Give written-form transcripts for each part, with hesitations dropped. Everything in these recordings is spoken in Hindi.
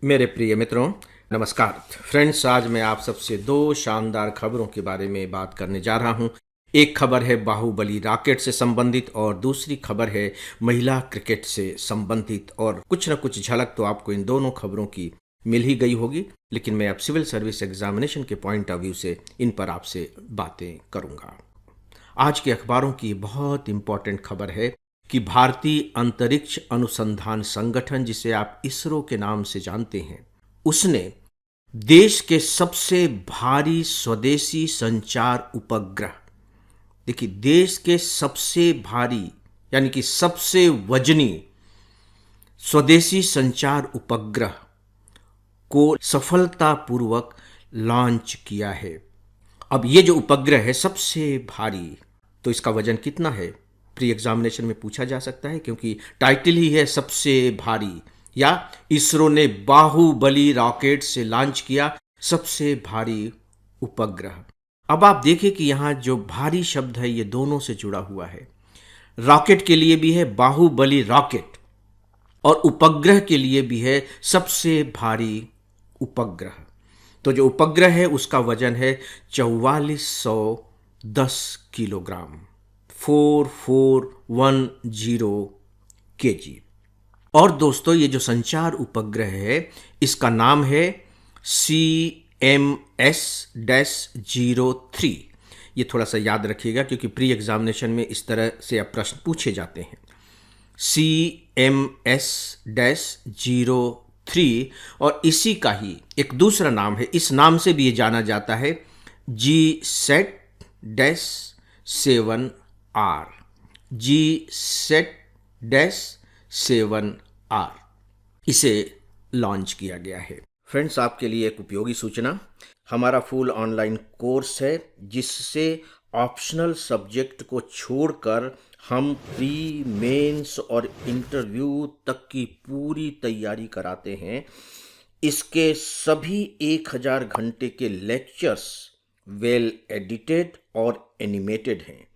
मेरे प्रिय मित्रों, नमस्कार फ्रेंड्स। आज मैं आप सबसे दो शानदार खबरों के बारे में बात करने जा रहा हूं। एक खबर है बाहुबली रॉकेट से संबंधित और दूसरी खबर है महिला क्रिकेट से संबंधित। और कुछ न कुछ झलक तो आपको इन दोनों खबरों की मिल ही गई होगी, लेकिन मैं अब सिविल सर्विस एग्जामिनेशन के पॉइंट ऑफ व्यू से इन पर आपसे बातें करूंगा। आज के अखबारों की बहुत इंपॉर्टेंट खबर है कि भारतीय अंतरिक्ष अनुसंधान संगठन, जिसे आप इसरो के नाम से जानते हैं, उसने देश के सबसे भारी स्वदेशी संचार उपग्रह, देखिए देश के सबसे भारी यानी कि सबसे वजनी स्वदेशी संचार उपग्रह को सफलतापूर्वक लॉन्च किया है। अब ये जो उपग्रह है सबसे भारी, तो इसका वजन कितना है प्री एग्जामिनेशन में पूछा जा सकता है, क्योंकि टाइटल ही है सबसे भारी, या इसरो ने बाहुबली रॉकेट से लॉन्च किया सबसे भारी उपग्रह। अब आप देखें कि यहां जो भारी शब्द है ये दोनों से जुड़ा हुआ है। रॉकेट के लिए भी है बाहुबली रॉकेट और उपग्रह के लिए भी है सबसे भारी उपग्रह। तो जो उपग्रह है उसका वजन है 4410 किलोग्राम, 4410 केजी। और दोस्तों ये जो संचार उपग्रह है इसका नाम है CMS-03। ये थोड़ा सा याद रखिएगा क्योंकि प्री एग्जामिनेशन में इस तरह से अब प्रश्न पूछे जाते हैं। CMS-03 और इसी का ही एक दूसरा नाम है, इस नाम से भी ये जाना जाता है GSAT-7R। GSAT-7R इसे लॉन्च किया गया है। फ्रेंड्स, आपके लिए एक उपयोगी सूचना, हमारा फुल ऑनलाइन कोर्स है जिससे ऑप्शनल सब्जेक्ट को छोड़कर हम प्री, मेंस और इंटरव्यू तक की पूरी तैयारी कराते हैं। इसके सभी 1000 घंटे के लेक्चर्स वेल एडिटेड और एनिमेटेड हैं।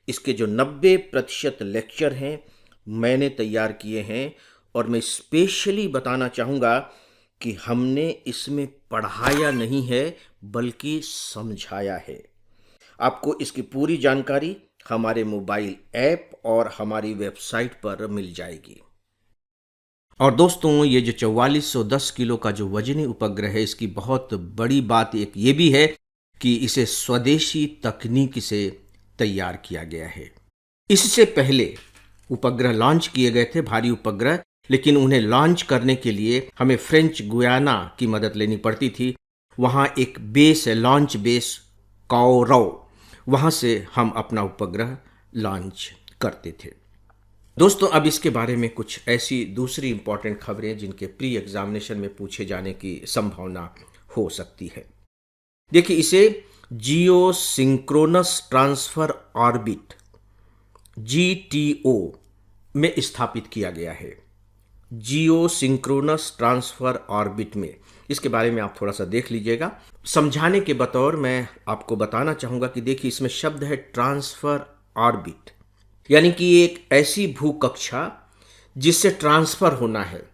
इसके जो 90% लेक्चर हैं मैंने तैयार किए हैं, और मैं स्पेशली बताना चाहूँगा कि हमने इसमें पढ़ाया नहीं है बल्कि समझाया है। आपको इसकी पूरी जानकारी हमारे मोबाइल ऐप और हमारी वेबसाइट पर मिल जाएगी। और दोस्तों, ये जो 4410 किलो का जो वजनी उपग्रह है, इसकी बहुत बड़ी बात एक ये भी है कि इसे स्वदेशी तकनीक से तैयार किया गया है। इससे पहले उपग्रह लॉन्च किए गए थे, भारी उपग्रह, लेकिन उन्हें लॉन्च करने के लिए हमें फ्रेंच गुयाना की मदद लेनी पड़ती थी। वहाँ एक बेस है, लॉन्च बेस कौरव, वहाँ से हम अपना उपग्रह लॉन्च करते थे। दोस्तों, अब इसके बारे में कुछ ऐसी दूसरी इंपॉर्टेंट खबरें जिनके प्री एग्जामिनेशन में पूछे जाने की संभावना हो सकती है। देखिए, इसे जियो सिंक्रोनस ट्रांसफर ऑर्बिट GTO में स्थापित किया गया है। जियो सिंक्रोनस ट्रांसफर ऑर्बिट में, इसके बारे में आप थोड़ा सा देख लीजिएगा। समझाने के बतौर मैं आपको बताना चाहूँगा कि देखिए इसमें शब्द है ट्रांसफर ऑर्बिट, यानी कि एक ऐसी भूकक्षा जिससे ट्रांसफर होना है।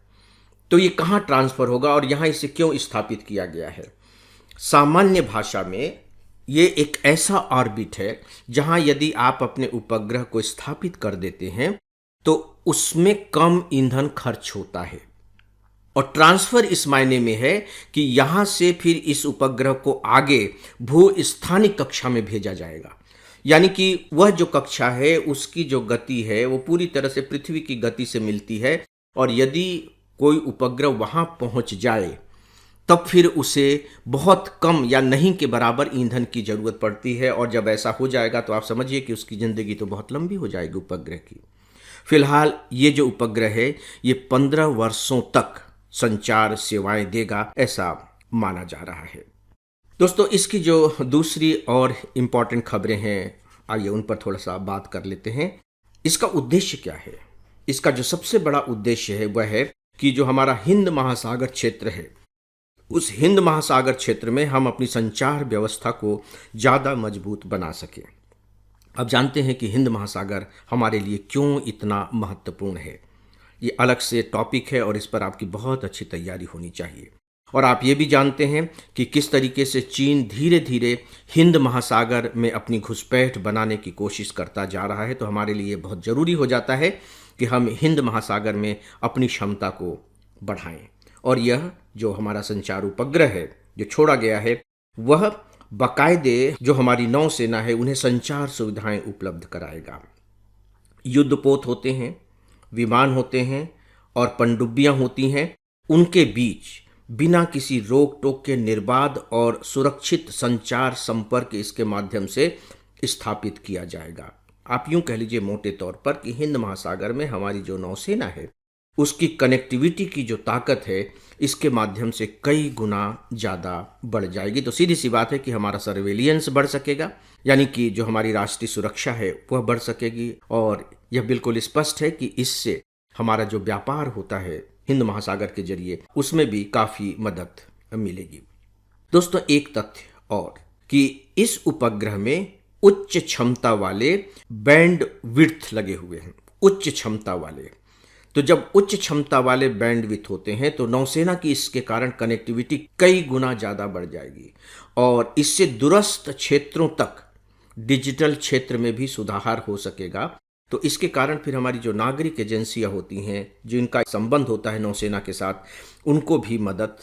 तो ये कहाँ ट्रांसफर होगा और यहाँ इसे क्यों स्थापित किया गया है? सामान्य भाषा में ये एक ऐसा ऑर्बिट है जहाँ यदि आप अपने उपग्रह को स्थापित कर देते हैं तो उसमें कम ईंधन खर्च होता है। और ट्रांसफर इस मायने में है कि यहां से फिर इस उपग्रह को आगे भूस्थानिक कक्षा में भेजा जाएगा, यानी कि वह जो कक्षा है उसकी जो गति है वो पूरी तरह से पृथ्वी की गति से मिलती है। और यदि कोई उपग्रह वहां पहुंच जाए तब फिर उसे बहुत कम या नहीं के बराबर ईंधन की जरूरत पड़ती है। और जब ऐसा हो जाएगा तो आप समझिए कि उसकी जिंदगी तो बहुत लंबी हो जाएगी उपग्रह की। फिलहाल ये जो उपग्रह है ये 15 वर्षों तक संचार सेवाएं देगा, ऐसा माना जा रहा है। दोस्तों, इसकी जो दूसरी और इम्पॉर्टेंट खबरें हैं, आइए उन पर थोड़ा सा बात कर लेते हैं। इसका उद्देश्य क्या है? इसका जो सबसे बड़ा उद्देश्य है वह है कि जो हमारा हिंद महासागर क्षेत्र है, उस हिंद महासागर क्षेत्र में हम अपनी संचार व्यवस्था को ज़्यादा मजबूत बना सकें। अब जानते हैं कि हिंद महासागर हमारे लिए क्यों इतना महत्वपूर्ण है। ये अलग से टॉपिक है और इस पर आपकी बहुत अच्छी तैयारी होनी चाहिए। और आप ये भी जानते हैं कि किस तरीके से चीन धीरे धीरे हिंद महासागर में अपनी घुसपैठ बनाने की कोशिश करता जा रहा है। तो हमारे लिए बहुत ज़रूरी हो जाता है कि हम हिंद महासागर में अपनी क्षमता को बढ़ाएं। और यह जो हमारा संचार उपग्रह है जो छोड़ा गया है, वह बाकायदे जो हमारी नौसेना है उन्हें संचार सुविधाएं उपलब्ध कराएगा। युद्धपोत होते हैं, विमान होते हैं और पनडुब्बियां होती हैं, उनके बीच बिना किसी रोक टोक के निर्बाध और सुरक्षित संचार संपर्क इसके माध्यम से स्थापित किया जाएगा। आप यूं कह लीजिए मोटे तौर पर कि हिंद महासागर में हमारी जो नौसेना है उसकी कनेक्टिविटी की जो ताकत है इसके माध्यम से कई गुना ज़्यादा बढ़ जाएगी। तो सीधी सी बात है कि हमारा सर्वेलियंस बढ़ सकेगा, यानी कि जो हमारी राष्ट्रीय सुरक्षा है वह बढ़ सकेगी। और यह बिल्कुल स्पष्ट है कि इससे हमारा जो व्यापार होता है हिंद महासागर के जरिए उसमें भी काफ़ी मदद मिलेगी। दोस्तों, एक तथ्य और कि इस उपग्रह में उच्च क्षमता वाले बैंड विड्थ लगे हुए हैं, उच्च क्षमता वाले। तो जब उच्च क्षमता वाले बैंडविड्थ होते हैं तो नौसेना की इसके कारण कनेक्टिविटी कई गुना ज़्यादा बढ़ जाएगी और इससे दूरस्थ क्षेत्रों तक डिजिटल क्षेत्र में भी सुधार हो सकेगा। तो इसके कारण फिर हमारी जो नागरिक एजेंसियां होती हैं जिनका संबंध होता है नौसेना के साथ, उनको भी मदद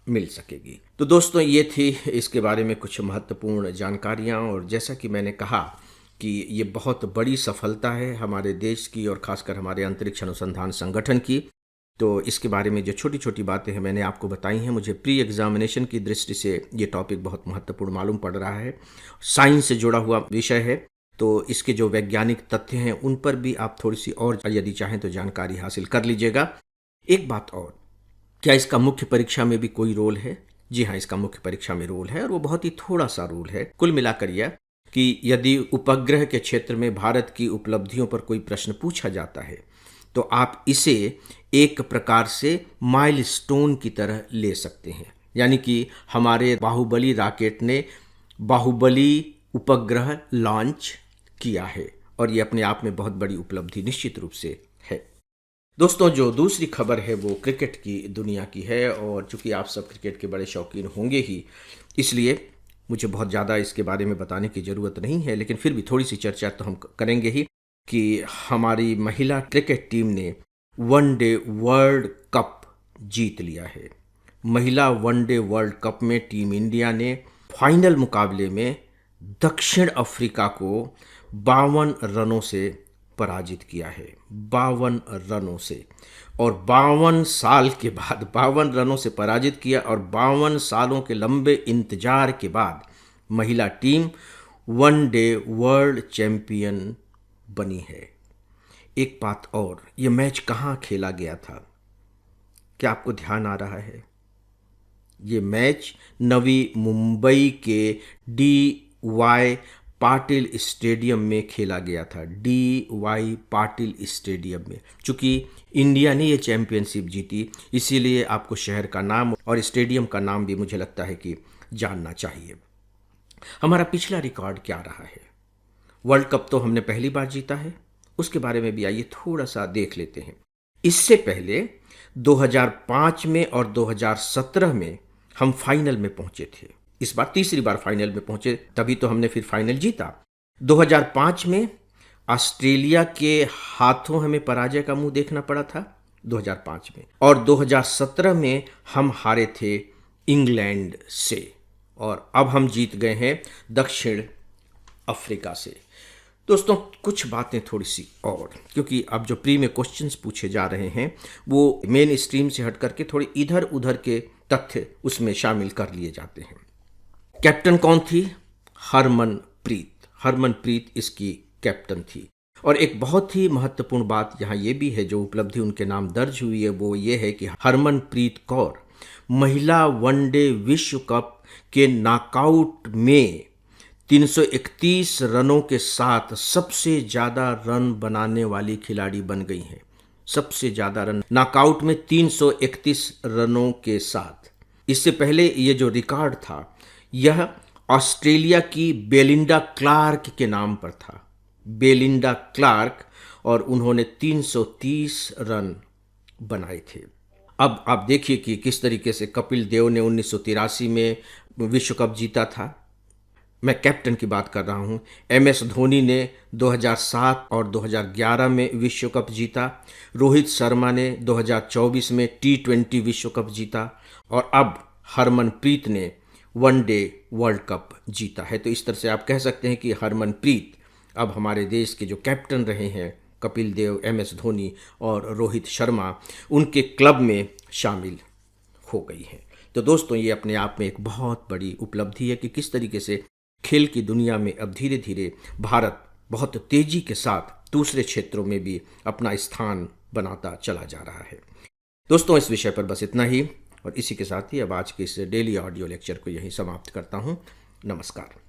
मिल सकेगी। तो दोस्तों, ये थी इसके बारे में कुछ महत्वपूर्ण जानकारियां। और जैसा कि मैंने कहा कि ये बहुत बड़ी सफलता है हमारे देश की और ख़ासकर हमारे अंतरिक्ष अनुसंधान संगठन की। तो इसके बारे में जो छोटी छोटी बातें हैं मैंने आपको बताई हैं। मुझे प्री एग्जामिनेशन की दृष्टि से ये टॉपिक बहुत महत्वपूर्ण मालूम पड़ रहा है। साइंस से जुड़ा हुआ विषय है, तो इसके जो वैज्ञानिक तथ्य हैं उन पर भी आप थोड़ी सी और यदि चाहें तो जानकारी हासिल कर लीजिएगा। एक बात और, क्या इसका मुख्य परीक्षा में भी कोई रोल है? जी हाँ, इसका मुख्य परीक्षा में रोल है और वो बहुत ही थोड़ा सा रोल है। कुल मिलाकर यह कि यदि उपग्रह के क्षेत्र में भारत की उपलब्धियों पर कोई प्रश्न पूछा जाता है तो आप इसे एक प्रकार से माइलस्टोन की तरह ले सकते हैं। यानी कि हमारे बाहुबली रॉकेट ने बाहुबली उपग्रह लॉन्च किया है और ये अपने आप में बहुत बड़ी उपलब्धि निश्चित रूप से है। दोस्तों, जो दूसरी खबर है वो क्रिकेट की दुनिया की है और चूंकि आप सब क्रिकेट के बड़े शौकीन होंगे ही, इसलिए मुझे बहुत ज़्यादा इसके बारे में बताने की ज़रूरत नहीं है, लेकिन फिर भी थोड़ी सी चर्चा तो हम करेंगे ही कि हमारी महिला क्रिकेट टीम ने वनडे वर्ल्ड कप जीत लिया है। महिला वनडे वर्ल्ड कप में टीम इंडिया ने फाइनल मुकाबले में दक्षिण अफ्रीका को 52 रनों से पराजित किया है। 52 रनों से, और 52 साल के बाद 52 रनों से पराजित किया और 52 सालों के लंबे इंतजार के बाद महिला टीम वनडे वर्ल्ड चैंपियन बनी है। एक बात और, ये मैच कहाँ खेला गया था? क्या आपको ध्यान आ रहा है? ये मैच नवी मुंबई के DY पाटिल स्टेडियम में खेला गया था। DY पाटिल स्टेडियम में। चूंकि इंडिया ने ये चैंपियनशिप जीती, इसीलिए आपको शहर का नाम और स्टेडियम का नाम भी मुझे लगता है कि जानना चाहिए। हमारा पिछला रिकॉर्ड क्या रहा है? वर्ल्ड कप तो हमने पहली बार जीता है, उसके बारे में भी आइए थोड़ा सा देख लेते हैं। इससे पहले 2005 में और 2017 में हम फाइनल में पहुंचे थे। इस बार तीसरी बार फाइनल में पहुंचे, तभी तो हमने फिर फाइनल जीता। 2005 में ऑस्ट्रेलिया के हाथों हमें पराजय का मुंह देखना पड़ा था 2005 में, और 2017 में हम हारे थे इंग्लैंड से, और अब हम जीत गए हैं दक्षिण अफ्रीका से। दोस्तों, कुछ बातें थोड़ी सी और, क्योंकि अब जो प्री में क्वेश्चंस पूछे जा रहे हैं वो मेन स्ट्रीम से हट करके थोड़ी इधर उधर के तथ्य उसमें शामिल कर लिए जाते हैं। कैप्टन कौन थी? हरमनप्रीत। हरमनप्रीत इसकी कैप्टन थी। और एक बहुत ही महत्वपूर्ण बात यहाँ ये भी है, जो उपलब्धि उनके नाम दर्ज हुई है, वो ये है कि हरमनप्रीत कौर महिला वनडे विश्व कप के नॉकआउट में 331 रनों के साथ सबसे ज़्यादा रन बनाने वाली खिलाड़ी बन गई हैं। सबसे ज़्यादा रन नॉकआउट में 331 रनों के साथ। इससे पहले ये जो रिकॉर्ड था यह ऑस्ट्रेलिया की बेलिंडा क्लार्क के नाम पर था। बेलिंडा क्लार्क और उन्होंने 330 रन बनाए थे। अब आप देखिए कि किस तरीके से कपिल देव ने 1983 में विश्व कप जीता था। मैं कैप्टन की बात कर रहा हूँ। MS धोनी ने 2007 और 2011 में विश्व कप जीता। रोहित शर्मा ने 2024 में T20 विश्व कप जीता और अब हरमनप्रीत ने वनडे वर्ल्ड कप जीता है। तो इस तरह से आप कह सकते हैं कि हरमनप्रीत अब हमारे देश के जो कैप्टन रहे हैं, कपिल देव, MS धोनी और रोहित शर्मा, उनके क्लब में शामिल हो गई हैं। तो दोस्तों, ये अपने आप में एक बहुत बड़ी उपलब्धि है कि किस तरीके से खेल की दुनिया में अब धीरे धीरे भारत बहुत तेजी के साथ दूसरे क्षेत्रों में भी अपना स्थान बनाता चला जा रहा है। दोस्तों, इस विषय पर बस इतना ही और इसी के साथ ही अब आज के इस डेली ऑडियो लेक्चर को यहीं समाप्त करता हूँ। नमस्कार।